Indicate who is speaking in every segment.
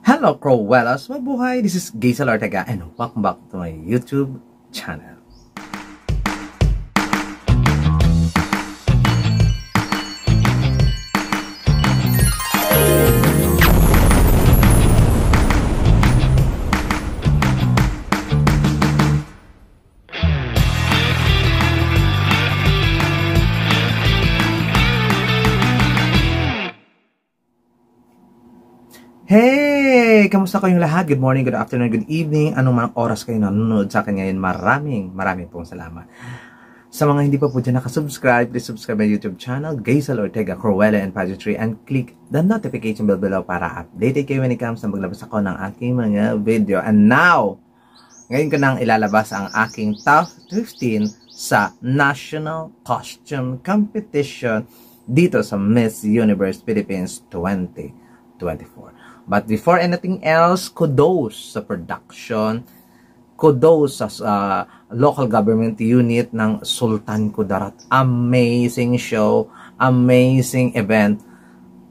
Speaker 1: Hello, Crowellas! Mabuhay! This is Gaysel Ortega and welcome back to my YouTube channel. Hey! Kamusta kayong lahat? Good morning, good afternoon, good evening. Anong mga oras kayo nanonood sa akin ngayon? Maraming pong salamat. Sa mga hindi pa po dyan nakasubscribe, please subscribe my YouTube channel, Gaysel Ortega, Cruella and Pageantry, and click the notification bell below para updated kayo when it comes na maglabas ako ng aking mga video. And now, ngayon ko nang ilalabas ang aking top 15 sa National Costume Competition dito sa Miss Universe Philippines 2024. But before anything else, kudos sa production, kudos sa local government unit ng Sultan Kudarat. Amazing show, amazing event.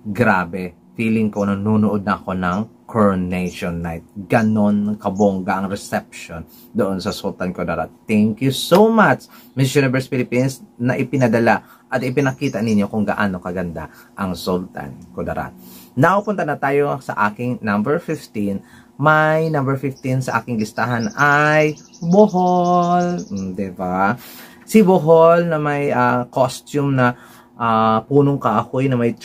Speaker 1: Grabe, feeling ko nanonood na ako ng Coronation Night. Ganon kabongga ang reception doon sa Sultan Kudarat. Thank you so much, Miss Universe Philippines, na ipinadala at ipinakita ninyo kung gaano kaganda ang Sultan Kudarat. Now, punta na tayo sa aking number 15. My number 15 sa aking listahan ay Bohol. Diba? Si Bohol na may costume na punong kahoy na may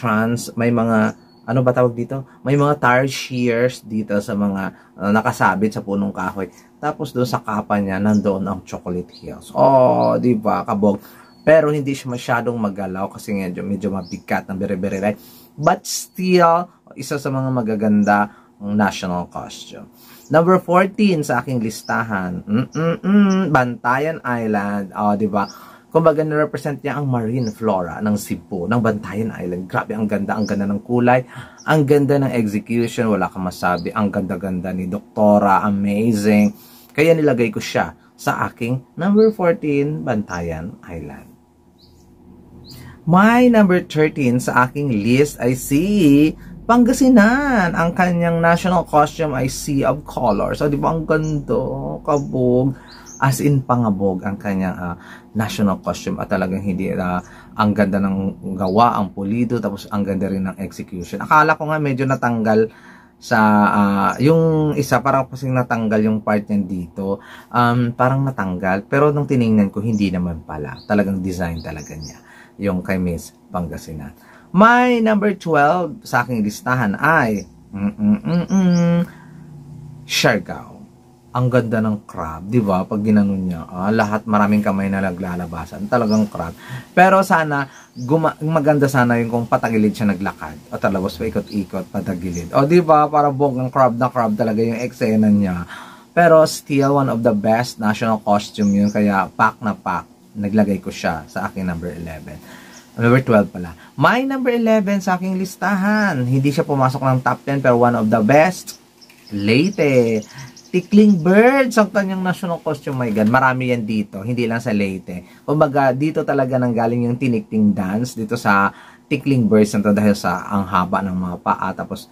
Speaker 1: may mga, ano ba tawag dito? May mga tarsiers dito sa mga nakasabit sa punong kahoy. Tapos doon sa kapa niya, nandoon ang chocolate hills. Oh, diba? Kabog. Pero hindi siya masyadong magalaw kasi medyo mabigat ng bere-bere, right? But still, isa sa mga magaganda national costume. Number 14 sa aking listahan, Bantayan Island. Oh, diba? Kumbaga na-represent niya ang marine flora ng Cebu, ng Bantayan Island. Grabe, ang ganda ng kulay, ang ganda ng execution, wala kang masabi, ang ganda-ganda ni Doktora, amazing. Kaya nilagay ko siya sa aking number 14, Bantayan Island. My number 13 sa aking list ay si Pangasinan. Ang kanyang national costume ay Sea of Colors. So, di ba ang ganda, kabog, as in pangabog ang kanyang national costume at talagang hindi ang ganda ng gawa, ang pulido, tapos ang ganda rin ng execution. Akala ko nga medyo natanggal sa yung isa, parang kasing natanggal yung part niya dito, parang natanggal, pero nung tiningnan ko hindi naman pala, talagang design talaga niya yung kay Miss Pangasinan. My number 12 sa aking listahan ay Siargao. Ang ganda ng crab, di ba? Pag ginanon niya, lahat maraming kamay na naglalabasan, talagang crab. Pero sana maganda sana yung kung patagilid siya naglakad o talabos pa ikot-ikot patagilid. O di ba? Para bonggang crab na crab talaga yung eksena niya. Pero still one of the best national costume yun, kaya pack na pack. Naglagay ko siya sa aking number 11. Number 12 pala. My number 11 sa aking listahan. Hindi siya pumasok ng top 10 pero one of the best. Leyte. Tickling Birds ang kanyang national costume. My God, marami yan dito. Hindi lang sa Leyte. Kumbaga, dito talaga nanggaling yung tinikting dance dito sa Tickling Birds na dahil sa ang haba ng mga paa. Tapos,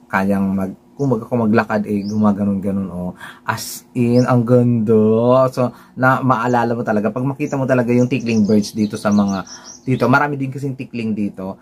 Speaker 1: kayang kung maglakad gumaganon-ganon as in ang ganda. So maalala mo talaga pag makita mo talaga yung Tickling Birds dito sa mga dito, marami din kasing tickling dito,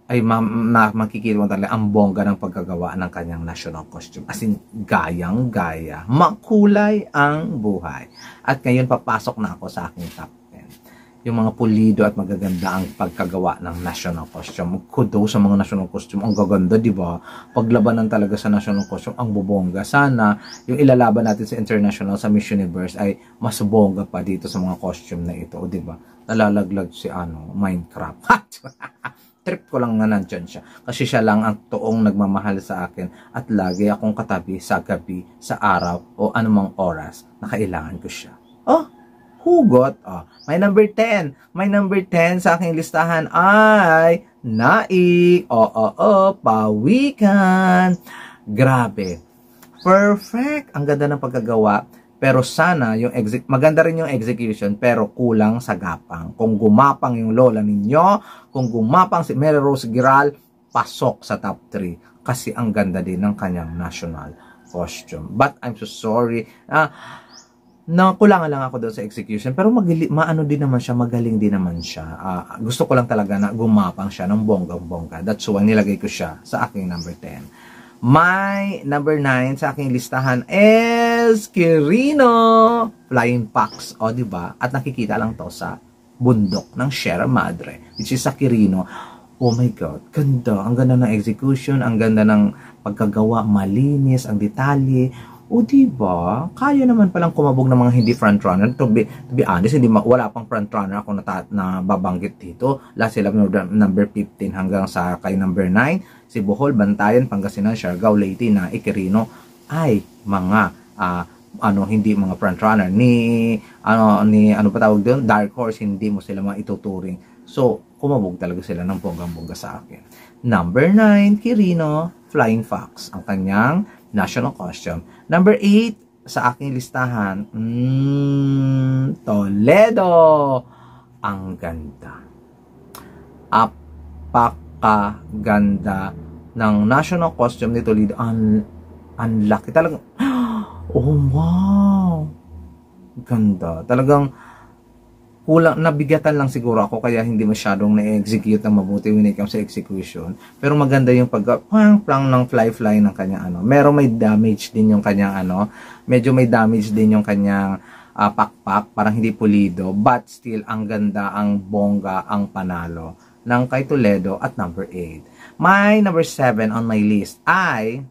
Speaker 1: ay makikita mo talaga ang bongga ng pagkagawa ng kanyang national costume, as in gayang-gaya, makulay ang buhay. At ngayon papasok na ako sa aking top 10, yung mga pulido at magaganda ang pagkagawa ng national costume. Kudos sa mga national costume, ang gaganda, di ba? Paglabanan talaga sa national costume, ang bubongga. Sana yung ilalaban natin sa international, sa Miss Universe ay mas bongga pa dito sa mga costume na ito, di ba? Nalalaglag si Minecraft. Trip ko lang na nandyan siya. Kasi siya lang ang toong nagmamahal sa akin at lagi akong katabi sa gabi, sa araw o anumang oras na kailangan ko siya. Oh, hugot. My number 10. My number 10 sa aking listahan ay Naik. Pawikan. Grabe. Perfect. Ang ganda ng pagkagawa. Pero sana yung maganda rin yung execution pero kulang sa gapang. Kung gumapang yung lola ninyo, kung gumapang si Mary Rose Giral, pasok sa top 3. kasi ang ganda din ng kanyang national costume. But I'm so sorry. Nakulangan lang ako doon sa execution. Pero maano din naman siya, magaling din naman siya. Gusto ko lang talaga na gumapang siya ng bonggang-bongga. That's why nilagay ko siya sa aking number 10. My number 9 sa aking listahan is Quirino Flying Fox. O, diba? At nakikita lang to sa bundok ng Sierra Madre, which is sa Quirino. Oh my God, ganda. Ang ganda ng execution, ang ganda ng pagkagawa, malinis, ang detalye. O diba, kaya naman palang kumabog ng mga hindi frontrunner. To be honest, wala pang frontrunner ako na babanggit dito. Last sila number 15 hanggang sa kay number 9. Si Bohol, Bantayan, Pangasinan, Siargao, Leyte na Quirino ay mga hindi mga frontrunner ni pa tawag doon, Dark Horse, hindi mo sila maituturing. So, kumabog talaga sila ng bonggang-bongga sa akin. Number 9, Quirino Flying Fox, ang kanyang national costume. Number 8 sa aking listahan, Toledo. Ang ganda. Apakaganda ng national costume ni Toledo. Ang laki talaga. Oh, wow. Ganda. Talagang kulang, nabigatan lang siguro ako kaya hindi masyadong na-execute ng mabuti when it comes sa execution. Pero maganda yung pag-plang ng fly ng kanyang Meron may damage din yung kanyang medyo may damage din yung kanyang pakpak, parang hindi pulido. But still, ang ganda, ang bongga, ang panalo ng kay Toledo at number 8. My number 7 on my list ay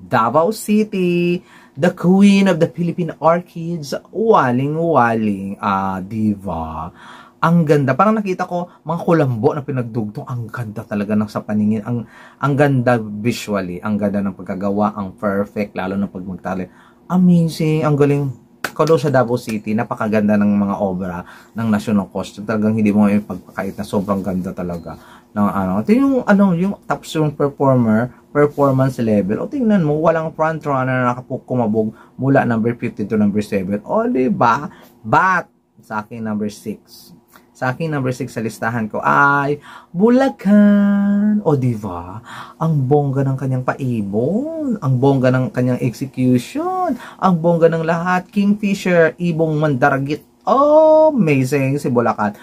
Speaker 1: Davao City, the Queen of the Philippine Orchids, waling-waling, diva. Ang ganda. Parang nakita ko mga kulambo na pinagdugtong. Ang ganda talaga ng sa paningin. Ang ganda visually. Ang ganda ng pagkagawa. Ang perfect. Lalo na pag magtali. Amazing. Ang galing. Kado sa Davao City, napakaganda ng mga obra ng national costume. Talagang hindi mo ipagpakait na sobrang ganda talaga ng Ito yung yung tapos yung performance level. O tingnan mo, walang front runner na kumabog mula number 15 to number 7. O diba? But sa aking number 6. Sa aking number 6 sa listahan ko ay Bulacan. O diba? Ang bongga ng kanyang paibon. Ang bongga ng kanyang execution. Ang bongga ng lahat. Kingfisher, ibong mandaragit. Oh, amazing si Bulacan.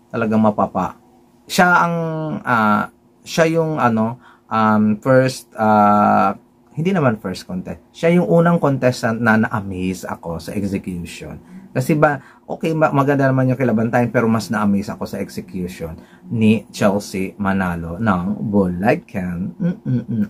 Speaker 1: Talagang mapapa. Siya yung first, hindi naman first contest. Siya yung unang contestant na na-amaze ako sa execution. Kasi maganda naman yung kilabantayan, pero mas na-amaze ako sa execution ni Chelsea Manalo ng Bulacan.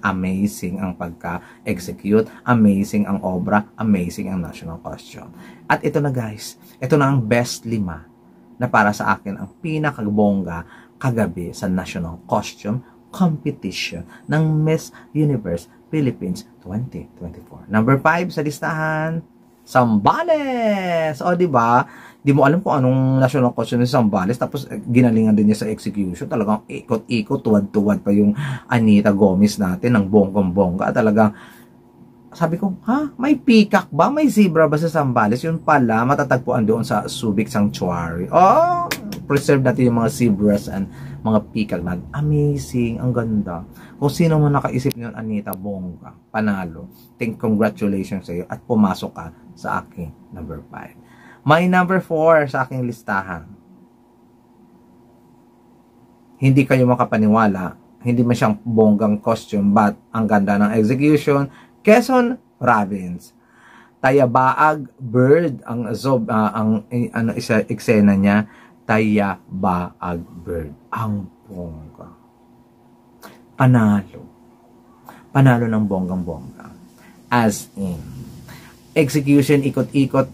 Speaker 1: Amazing ang pagka-execute, amazing ang obra, amazing ang national costume. At ito na guys, ito na ang best 5 na para sa akin ang pinakabongga kagabi sa national costume competition ng Miss Universe Philippines 2024. Number 5 sa listahan, Zambales. O diba? Di mo alam kung anong national costume ni Zambales, tapos ginalingan din niya sa execution. Talagang ikot-ikot, tuwad-tuwad pa yung Anita Gomez natin ng bonggang-bongga. Talagang sabi ko, may peacock ba? May zebra ba sa Zambales? Yun pala, matatagpuan doon sa Subic Sanctuary. Oh, preserve natin yung mga zebras and mga peacock na. Amazing, ang ganda. Kung sino man nakaisip niyon, Anita, bongga, panalo. Congratulations sa iyo at pumasok ka sa aking number 5. My number 4 sa aking listahan. Hindi kayo makapaniwala, hindi man siyang bonggang costume, but ang ganda ng execution. Quezon Province. Tayabaag Bird ang eksena niya, Tayabaag Bird. Ang bongga. Panalo. Panalo ng bonggang-bongga. As in, execution, ikot-ikot,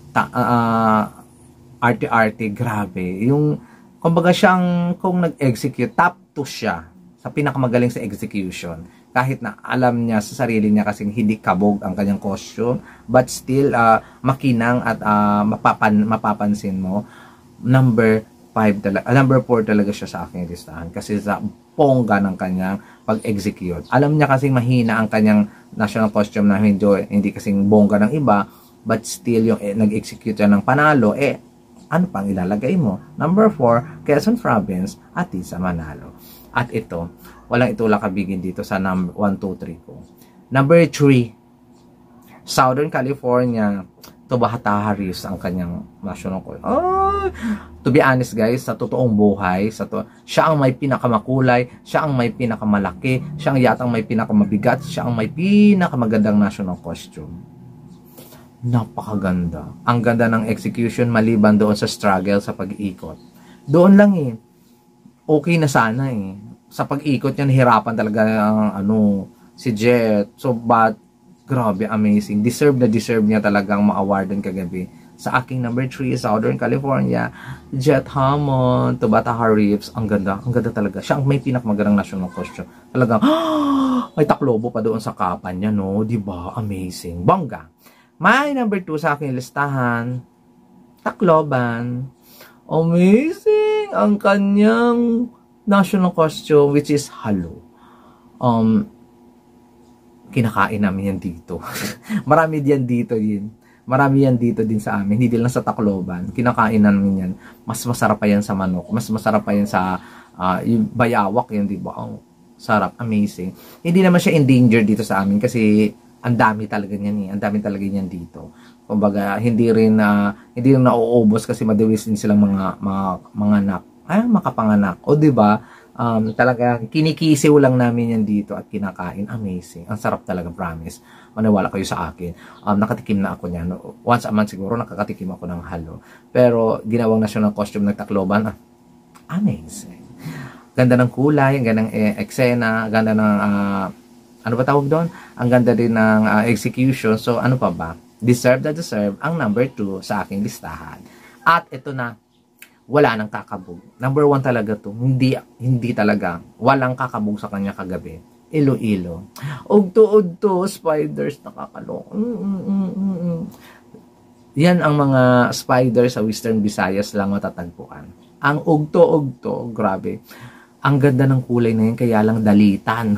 Speaker 1: arte-arte, grabe. Yung, kumbaga siyang, kung nag-execute, top 2 siya sa pinakamagaling sa execution. Kahit na alam niya sa sarili niya kasing hindi kabog ang kanyang costume, but still makinang at mapapansin mo, number 4 talaga siya sa aking listahan kasi sa pongga ng kanyang pag-execute. Alam niya kasing mahina ang kanyang national costume na hindi kasing bongga ng iba, but still yung nag-execute siya ng panalo, ano pang ilalagay mo? Number 4, Quezon Province, Atisa Manalo. At ito, walang itulak kabigin dito sa number 1, 2, 3 ko. Number 3, Southern California, Tubata Harris ang kanyang national call. Oh, to be honest guys, sa totoong buhay, siya ang may pinakamakulay, siya ang may pinakamalaki, siya ang yatang may pinakamabigat, siya ang may pinakamagandang national costume. Napakaganda. Ang ganda ng execution maliban doon sa struggle sa pag-iikot. Doon lang eh. Okay na sana eh. Sa pag-ikot niya, hirapan talaga ang si Jet. So, but grabe, amazing. Deserve niya talagang ma-awardan kagabi. Sa aking number 3, Southern California, Jet Hammond, Tubata Harris. Ang ganda talaga. Siya ang may pinakamagandang national costume. Talagang, may taklobo pa doon sa kapan niya, no? Diba? Amazing. Bongga. My number 2 sa aking listahan, Tacloban. Amazing! Ang kanyang national costume, which is halo. Kinakain namin yan dito. Marami yan dito din. Marami yan dito din sa amin. Hindi lang sa Tacloban. Kinakain namin yan. Mas masarap pa yan sa manok. Mas masarap pa yan sa yung bayawak yan, di ba? Oh, sarap. Amazing. Hindi naman siya endangered dito sa amin kasi ang dami talaga niyan eh. Ang dami talaga niyan dito. Kumbaga, hindi rin nauubos kasi madalis din silang mga anak. Makapanganak. O di ba? Talaga kinikisiw lang namin yan dito at kinakain. Amazing. Ang sarap talaga, promise. Maniwala kayo sa akin. Nakatikim na ako niyan. Once a month siguro nakakatikim ako ng halo. Pero ginawang national costume ng Tacloban, amazing. Ganda ng kulay, ang ganda ng eksena, ganda ng ano ba tawag doon? Ang ganda din ng execution. So ano pa ba? Deserve ang number 2 sa aking listahan. At ito na, wala nang kakabog. Number 1 talaga to. Hindi talaga. Walang kakabog sa kanya kagabi. Iloilo. Ugto, spiders, nakakaloko. Yan ang mga spiders sa Western Visayas lang matatagpuan. Ang ugto, grabe. Ang ganda ng kulay na yun, kaya lang dalitan.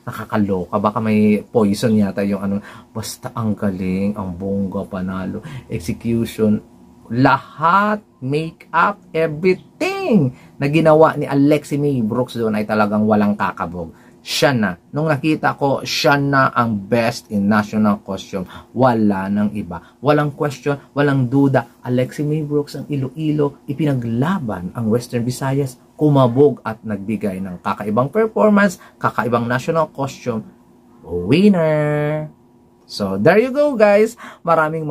Speaker 1: Nakakaloka. Baka may poison yata yung Basta ang galing, ang bongga, panalo, execution, lahat, make-up, everything na ginawa ni Alexi May Brooks doon ay talagang walang kakabog. Siya na. Nung nakita ko, siya na ang best in national costume. Wala nang iba. Walang question, walang duda. Alexi May Brooks ang Iloilo, ipinaglaban ang Western Visayas, kumabog at nagbigay ng kakaibang performance, kakaibang national costume. Winner! So, there you go guys. Maraming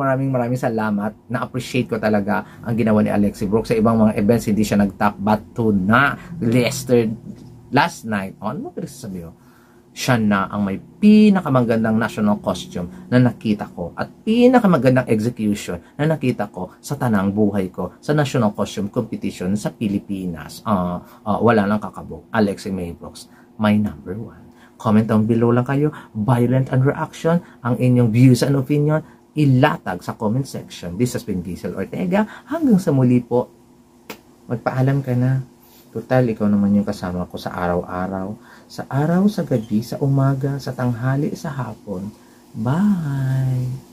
Speaker 1: salamat. Na-appreciate ko talaga ang ginawa ni Alexi Brooks. Sa ibang mga events, hindi siya nag-top, but to na last night, ano ba sabi ko? Siya na ang may pinakamagandang national costume na nakita ko at pinakamagandang execution na nakita ko sa tanang buhay ko sa national costume competition sa Pilipinas. Wala lang kakabog. Alexi May Brooks, my number 1. Comment down below lang kayo, violent and reaction, ang inyong views and opinion, ilatag sa comment section. This has been Giesel Ortega. Hanggang sa muli po, magpaalam ka na. Total, ikaw naman yung kasama ko sa araw-araw. Sa araw, sa gabi, sa umaga, sa tanghali, sa hapon. Bye!